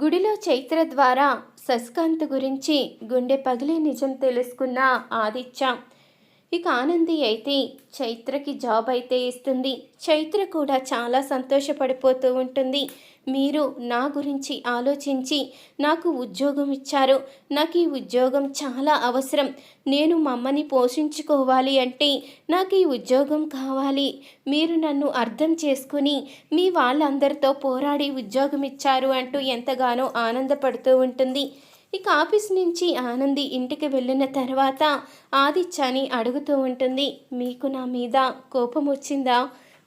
గుడిలో చైత్ర ద్వారా శశికాంత్ గురించి గుండె పగిలే నిజం తెలుసుకున్న ఆదిత్య ఇక ఆనంది అయితే చైత్రకి జాబ్ అయితే ఇస్తుంది. చైత్ర కూడా చాలా సంతోషపడిపోతూ ఉంటుంది. మీరు నా గురించి ఆలోచించి నాకు ఉద్యోగం ఇచ్చారు. నాకు ఈ ఉద్యోగం చాలా అవసరం. నేను మా అమ్మని పోషించుకోవాలి అంటే నాకు ఈ ఉద్యోగం కావాలి. మీరు నన్ను అర్థం చేసుకుని మీ వాళ్ళందరితో పోరాడి ఉద్యోగం ఇచ్చారు అంటూ ఎంతగానో ఆనందపడుతూ ఉంటుంది. ఇక ఆఫీస్ నుంచి ఆనంది ఇంటికి వెళ్ళిన తర్వాత ఆదిత్యని అడుగుతూ ఉంటుంది. మీకు నా మీద కోపం వచ్చిందా?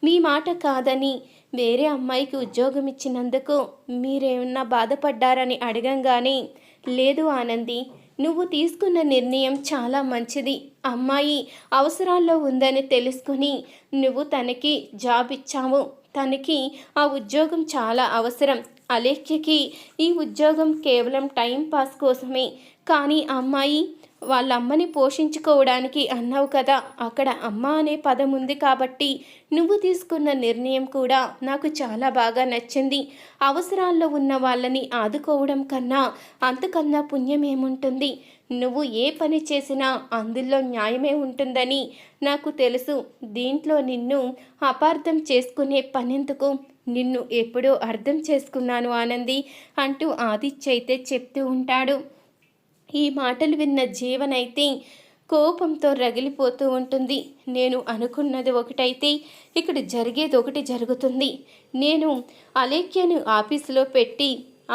మీ మాట కాదని వేరే అమ్మాయికి ఉద్యోగం ఇచ్చినందుకు మీరేమన్నా బాధపడ్డారని అడగంగానే, లేదు ఆనంది, నువ్వు తీసుకున్న నిర్ణయం చాలా మంచిది. అమ్మాయి అవసరాల్లో ఉందని తెలుసుకుని నువ్వు తనకి జాబ్ ఇచ్చావు. తనకి ఆ ఉద్యోగం చాలా అవసరం. అలేఖ్యకి ఈ ఉద్యోగం కేవలం టైం పాస్ కోసమే. కానీ అమ్మాయి వాళ్ళ అమ్మని పోషించుకోవడానికి అన్నావు కదా, అక్కడ అమ్మ అనే పదం ఉంది కాబట్టి నువ్వు తీసుకున్న నిర్ణయం కూడా నాకు చాలా బాగా నచ్చింది. అవసరాల్లో ఉన్న వాళ్ళని ఆదుకోవడం కన్నా అంతకన్నా పుణ్యం ఏముంటుంది? నువ్వు ఏ పని చేసినా అందులో న్యాయమే ఉంటుందని నాకు తెలుసు. దీంట్లో నిన్ను అపార్థం చేసుకునే పనెందుకు? నిన్ను ఎప్పుడో అర్థం చేసుకున్నాను ఆనంది అంటూ ఆదిత్య అయితే చెప్తూ ఉంటాడు. ఈ మాటలు విన్న జీవనైతే కోపంతో రగిలిపోతూ ఉంటుంది. నేను అనుకున్నది ఒకటైతే ఇక్కడ జరిగేది ఒకటి జరుగుతుంది. నేను అలేఖ్యను ఆఫీసులో పెట్టి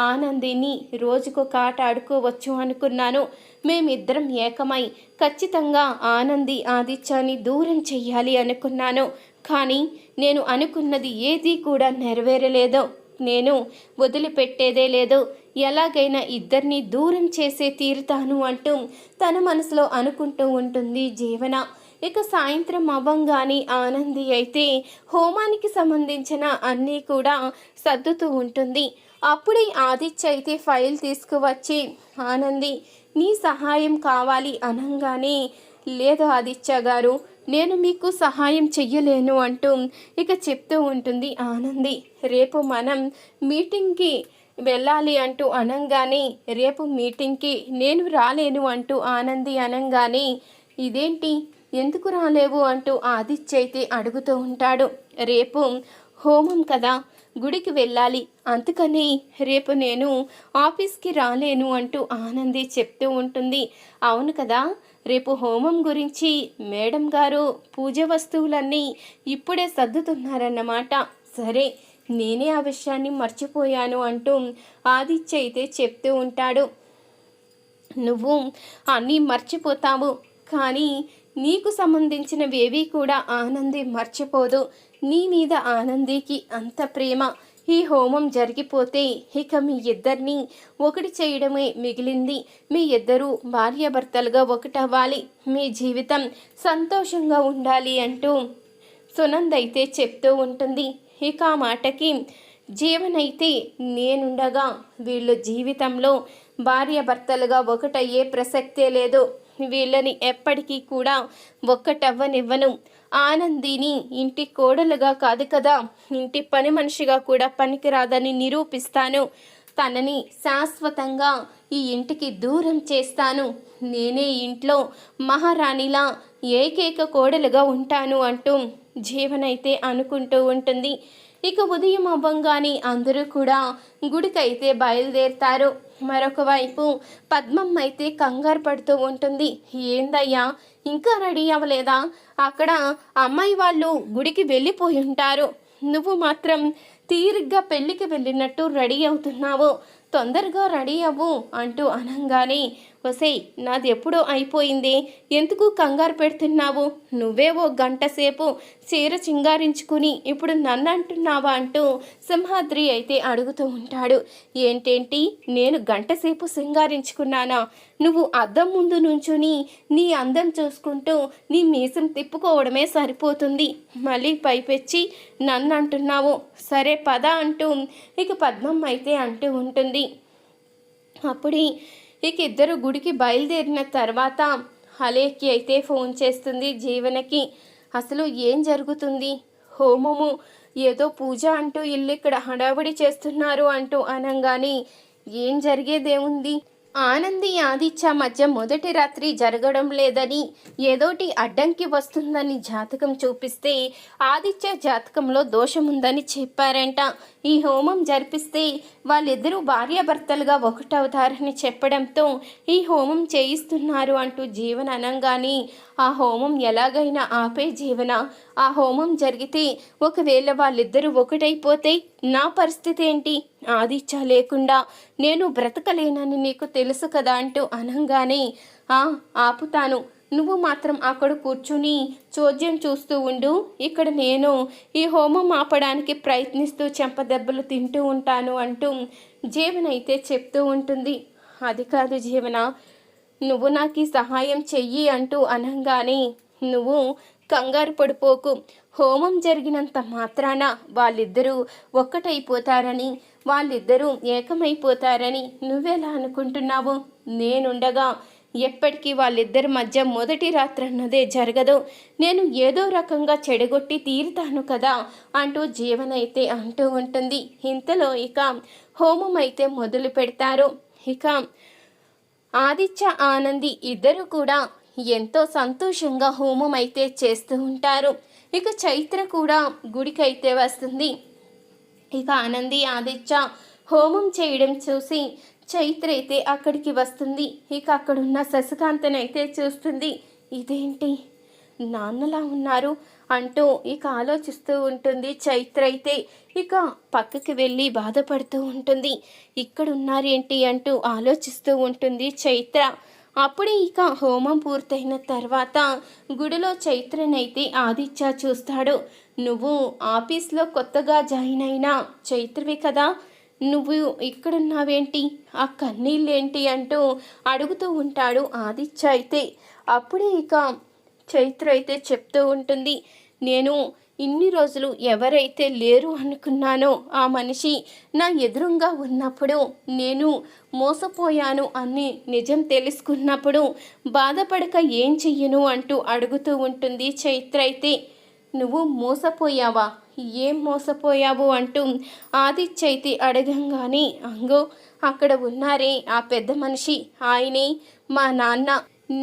ఆనందిని రోజుకొక ఆట ఆడుకోవచ్చు అనుకున్నాను. మేమిద్దరం ఏకమై ఖచ్చితంగా ఆనంది ఆదిత్యాన్ని దూరం చెయ్యాలి అనుకున్నాను. కానీ నేను అనుకున్నది ఏదీ కూడా నెరవేరలేదు. నేను వదిలిపెట్టేదే లేదు. ఎలాగైనా ఇద్దరిని దూరం చేసే తీరుతాను అంటూ తన మనసులో అనుకుంటూ ఉంటుంది జీవన. ఇక సాయంత్రం అవ్వంగానే ఆనంది అయితే హోమానికి సంబంధించిన అన్నీ కూడా సర్దుతూ ఉంటుంది. అప్పుడే ఆదిత్య అయితే ఫైల్ తీసుకువచ్చి, ఆనంది, నీ సహాయం కావాలి అనగానే, లేదు ఆదిత్య గారు, నేను మీకు సహాయం చెయ్యలేను అంటూ ఇక చెప్తూ ఉంటుంది ఆనంది. రేపు మనం మీటింగ్కి వెళ్ళాలి అంటూ అనంగానే, రేపు మీటింగ్కి నేను రాలేను అంటూ ఆనంది అనంగానే, ఇదేంటి, ఎందుకు రాలేవు అంటూ ఆదిత్య అయితే అడుగుతూ ఉంటాడు. రేపు హోమం కదా, గుడికి వెళ్ళాలి, అందుకని రేపు నేను ఆఫీస్కి రాలేను అంటూ ఆనంది చెప్తూ ఉంటుంది. అవును కదా, రేపు హోమం గురించి మేడం గారు పూజ వస్తువులన్నీ ఇప్పుడే సర్దుతున్నారన్నమాట. సరే, నేనే ఆ విషయాన్ని మర్చిపోయాను అంటూ ఆదిత్య అయితే చెప్తూ ఉంటాడు. నువ్వు అన్నీ మర్చిపోతావు, కానీ నీకు సంబంధించినవేవి కూడా ఆనంది మర్చిపోదు. నీ మీద ఆనందికి అంత ప్రేమ. ఈ హోమం జరిగిపోతే ఇక మీ ఇద్దరిని ఒకటి చేయడమే మిగిలింది. మీ ఇద్దరూ భార్యాభర్తలుగా ఒకటవ్వాలి. మీ జీవితం సంతోషంగా ఉండాలి అంటూ సునంద అయితే చెప్తూ ఉంటుంది. ఇక ఆ మాటకి జీవనైతే, నేనుండగా వీళ్ళ జీవితంలో భార్యాభర్తలుగా ఒకటయ్యే ప్రసక్తే లేదు. వీళ్ళని ఎప్పటికీ కూడా ఒక్కటవ్వనివ్వను. ఆనందిని ఇంటి కోడలుగా కాదు కదా, ఇంటి పని మనిషిగా కూడా పనికిరాదని నిరూపిస్తాను. తనని శాశ్వతంగా ఈ ఇంటికి దూరం చేస్తాను. నేనే ఇంట్లో మహారాణిలా ఏకైక కోడలుగా ఉంటాను అంటూ జీవనైతే అనుకుంటూ ఉంటుంది. ఇక ఉదయం అవ్వంగానే అందరూ కూడా గుడికైతే బయలుదేరుతారు. మరొక వైపు పద్మమ్మ అయితే కంగారు పడుతూ ఉంటుంది. ఏందయ్యా, ఇంకా రెడీ అవ్వలేదా? అక్కడ అమ్మాయి వాళ్ళు గుడికి వెళ్ళిపోయి ఉంటారు. నువ్వు మాత్రం తీరిగ్గా పెళ్ళికి వెళ్ళినట్టు రెడీ అవుతున్నావు. తొందరగా రెడీ అవ్వు అంటూ అనంగానే, ఒసేయ్, నాది ఎప్పుడో అయిపోయింది, ఎందుకు కంగారు పెడుతున్నావు? నువ్వే ఓ గంట సేపు చీర చింగారించుకుని ఇప్పుడు నన్ను అంటున్నావా అంటూ సింహాద్రి అయితే అడుగుతూ ఉంటాడు. ఏంటేంటి, నేను గంట సేపు సింగారించుకున్నానా? నువ్వు అద్దం ముందు నుంచుని నీ అందం చూసుకుంటూ నీ మీసం తిప్పుకోవడమే సరిపోతుంది. మళ్ళీ పైపెచ్చి నన్ను అంటున్నావు. సరే పద అంటూ ఇక పద్మమ్మ అయితే అంటూ ఉంటుంది. అప్పుడే ఇక ఇద్దరు గుడికి బయలుదేరిన తర్వాత అలేఖ్య అయితే ఫోన్ చేస్తుంది జీవనకి. అసలు ఏం జరుగుతుంది? హోమము ఏదో పూజ అంటూ ఇల్లు ఇక్కడ హడావిడి చేస్తున్నారు అంటూ అనంగానే, ఏం జరిగేదేముంది? ఆనంది ఆదిత్య మధ్య మొదటి రాత్రి జరగడం లేదని, ఏదోటి అడ్డంకి వస్తుందని జాతకం చూపిస్తే ఆదిత్య జాతకంలో దోషముందని చెప్పారంట. ఈ హోమం జరిపిస్తే వాళ్ళిద్దరూ భార్యాభర్తలుగా ఒకటవుతారని చెప్పడంతో ఈ హోమం చేయిస్తున్నారు అంటూ జీవన అనంగానే, ఆ హోమం ఎలాగైనా ఆపే జీవన. ఆ హోమం జరిగితే ఒకవేళ వాళ్ళిద్దరూ ఒకటైపోతే నా పరిస్థితి ఏంటి? ఆదిత్య లేకుండా నేను బ్రతకలేనని నీకు తెలుసు కదా అంటూ అనంగానే, ఆపుతాను, నువ్వు మాత్రం అక్కడ కూర్చుని చోద్యం చూస్తూ ఉండు, ఇక్కడ నేను ఈ హోమం ఆపడానికి ప్రయత్నిస్తూ చెంపదెబ్బలు తింటూ ఉంటాను అంటూ జీవన అయితే చెప్తూ ఉంటుంది. అది కాదు జీవన, నువ్వు నాకు ఈ సహాయం చెయ్యి అంటూ అనంగానే, నువ్వు కంగారు పడిపోకు, హోమం జరిగినంత మాత్రాన వాళ్ళిద్దరూ ఒక్కటైపోతారని, వాళ్ళిద్దరూ ఏకమైపోతారని నువ్వెలా అనుకుంటున్నావు? నేనుండగా ఎప్పటికీ వాళ్ళిద్దరి మధ్య మొదటి రాత్రి అన్నదే జరగదు, నేను ఏదో రకంగా చెడగొట్టి తీరుతాను కదా అంటూ జీవన అయితే అంటూ ఉంటుంది. ఇంతలో ఇక హోమం అయితే మొదలు పెడతారు. ఇక ఆదిత్య ఆనంది ఇద్దరు కూడా ఎంతో సంతోషంగా హోమం అయితే చేస్తూ ఉంటారు. ఇక చైత్ర కూడా గుడికైతే వస్తుంది. ఇక ఆనంది ఆదిత్య హోమం చేయడం చూసి చైత్ర అయితే అక్కడికి వస్తుంది. ఇక అక్కడున్న శశికాంతనైతే చూస్తుంది. ఇదేంటి నాన్నలా ఉన్నారు అంటూ ఇక ఆలోచిస్తూ ఉంటుంది చైత్ర అయితే. ఇక పక్కకి వెళ్ళి బాధపడుతూ ఉంటుంది. ఇక్కడున్నారేంటి అంటూ ఆలోచిస్తూ ఉంటుంది చైత్ర. అప్పుడే ఇక హోమం పూర్తయిన తర్వాత గుడిలో చైత్రనైతే ఆదిత్య చూస్తాడు. నువ్వు ఆఫీస్లో కొత్తగా జాయిన్ అయిన చైత్రవి కదా, నువ్వు ఇక్కడున్నావేంటి, ఆ కన్నీళ్ళేంటి అంటూ అడుగుతూ ఉంటాడు ఆదిత్య అయితే. అప్పుడే ఇక చైత్ర అయితే చెప్తూ ఉంటుంది, నేను ఇన్ని రోజులు ఎవరైతే లేరు అనుకున్నానో ఆ మనిషి నా ఎదురుగా ఉన్నప్పుడు నేను మోసపోయాను అని నిజం తెలుసుకున్నప్పుడు బాధపడక ఏం చెయ్యను అంటూ అడుగుతూ ఉంటుంది చైత్ర అయితే. నువ్వు మోసపోయావా? ఏం మోసపోయావు అంటూ ఆదిత్య అయితే అడగంగానే, అంగో అక్కడ ఉన్నారే ఆ పెద్ద మనిషి, ఆయనే మా నాన్న.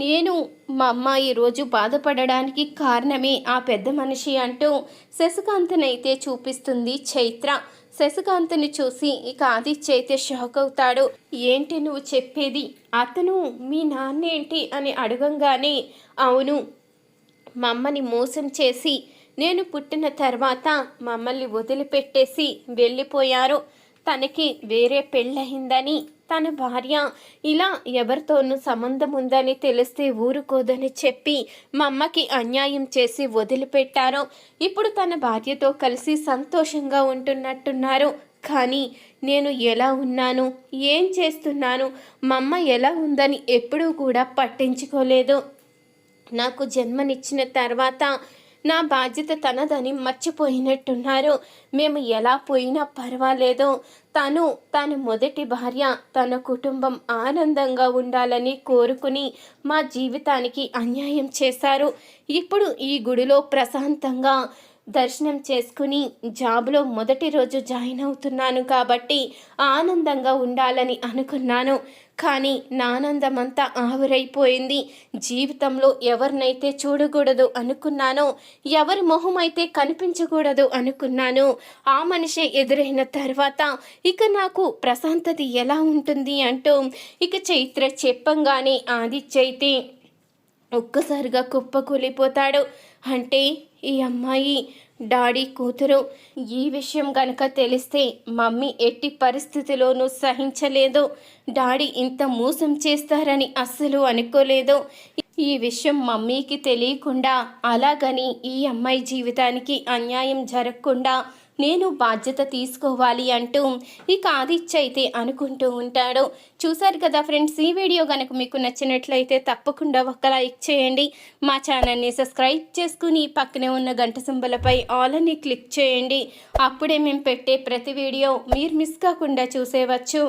నేను మా అమ్మ ఈరోజు బాధపడడానికి కారణమే ఆ పెద్ద మనిషి అంటూ శశికాంత్నైతే చూపిస్తుంది చైత్ర. శశికాంత్ని చూసి ఇక ఆదిత్య అయితే షాక్ అవుతాడు. ఏంటి నువ్వు చెప్పేది? అతను మీ నాన్నేంటి అని అడగంగానే, అవును, మా అమ్మని మోసం చేసి నేను పుట్టిన తర్వాత మమ్మల్ని వదిలిపెట్టేసి వెళ్ళిపోయారు. తనకి వేరే పెళ్ళయిందని, తన భార్య ఇలా ఎవరితోనూ సంబంధం ఉందని తెలిస్తే ఊరుకోదని చెప్పి మా అమ్మకి అన్యాయం చేసి వదిలిపెట్టారు. ఇప్పుడు తన భార్యతో కలిసి సంతోషంగా ఉంటున్నట్టున్నారు. కానీ నేను ఎలా ఉన్నాను, ఏం చేస్తున్నాను, మా అమ్మ ఎలా ఉందని ఎప్పుడూ కూడా పట్టించుకోలేదు. నాకు జన్మనిచ్చిన తర్వాత నా బాధ్యత తనదని మర్చిపోయినట్టున్నారు. మేము ఎలా పోయినా పర్వాలేదు, తన మొదటి భార్య, తన కుటుంబం ఆనందంగా ఉండాలని కోరుకుని మా జీవితానికి అన్యాయం చేశారు. ఇప్పుడు ఈ గుడిలో ప్రశాంతంగా దర్శనం చేసుకుని జాబ్లో మొదటి రోజు జాయిన్ అవుతున్నాను కాబట్టి ఆనందంగా ఉండాలని అనుకున్నాను. కానీ నా ఆనందమంతా ఆవిరైపోయింది. జీవితంలో ఎవరినైతే చూడకూడదు అనుకున్నానో, ఎవరి మొహం అయితే కనిపించకూడదు అనుకున్నానో ఆ మనిషి ఎదురైన తర్వాత ఇక నాకు ప్రశాంతత ఎలా ఉంటుంది అంటూ ఇక చైత్ర చెప్పంగానే ఆదిత్య అయితే ఒక్కసారిగా కుప్పకూలిపోతాడు. అంటే ఈ అమ్మాయి డాడీ కూతురు. ఈ విషయం కనుక తెలిస్తే మమ్మీ ఎట్టి పరిస్థితిలోనూ సహించలేదు. డాడీ ఇంత మోసం చేస్తారని అస్సలు అనుకోలేదు. ఈ విషయం మమ్మీకి తెలియకుండా, అలాగని ఈ అమ్మాయి జీవితానికి అన్యాయం జరగకుండా నేను బాధ్యత తీసుకోవాలి అంటూ ఇక ఆదిత్య అయితే అనుకుంటూ ఉంటాడు. చూసారు కదా ఫ్రెండ్స్, ఈ వీడియో కనుక మీకు నచ్చినట్లయితే తప్పకుండా ఒక లైక్ చేయండి. మా ఛానల్ని సబ్స్క్రైబ్ చేసుకుని పక్కనే ఉన్న గంట సింబలపై ఆల్ అని క్లిక్ చేయండి. అప్పుడే మేము పెట్టే ప్రతి వీడియో మీరు మిస్ కాకుండా చూసేవచ్చు.